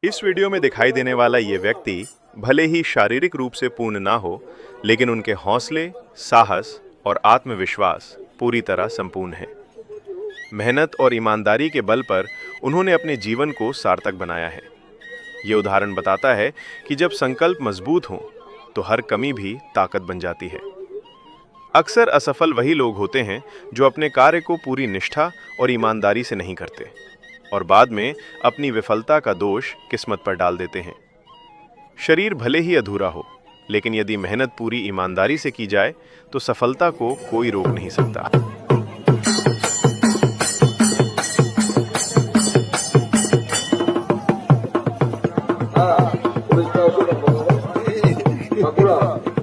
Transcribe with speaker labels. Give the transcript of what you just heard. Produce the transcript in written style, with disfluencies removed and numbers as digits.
Speaker 1: इस वीडियो में दिखाई देने वाला ये व्यक्ति भले ही शारीरिक रूप से पूर्ण ना हो, लेकिन उनके हौसले, साहस और आत्मविश्वास पूरी तरह संपूर्ण है। मेहनत और ईमानदारी के बल पर उन्होंने अपने जीवन को सार्थक बनाया है। ये उदाहरण बताता है कि जब संकल्प मजबूत हों, तो हर कमी भी ताकत बन जाती है। अक्सर असफल वही लोग होते हैं जो अपने कार्य को पूरी निष्ठा और ईमानदारी से नहीं करते और बाद में अपनी विफलता का दोष किस्मत पर डाल देते हैं। शरीर भले ही अधूरा हो, लेकिन यदि मेहनत पूरी ईमानदारी से की जाए तो सफलता को कोई रोक नहीं सकता।
Speaker 2: Ah, por isso que eu sou da bola.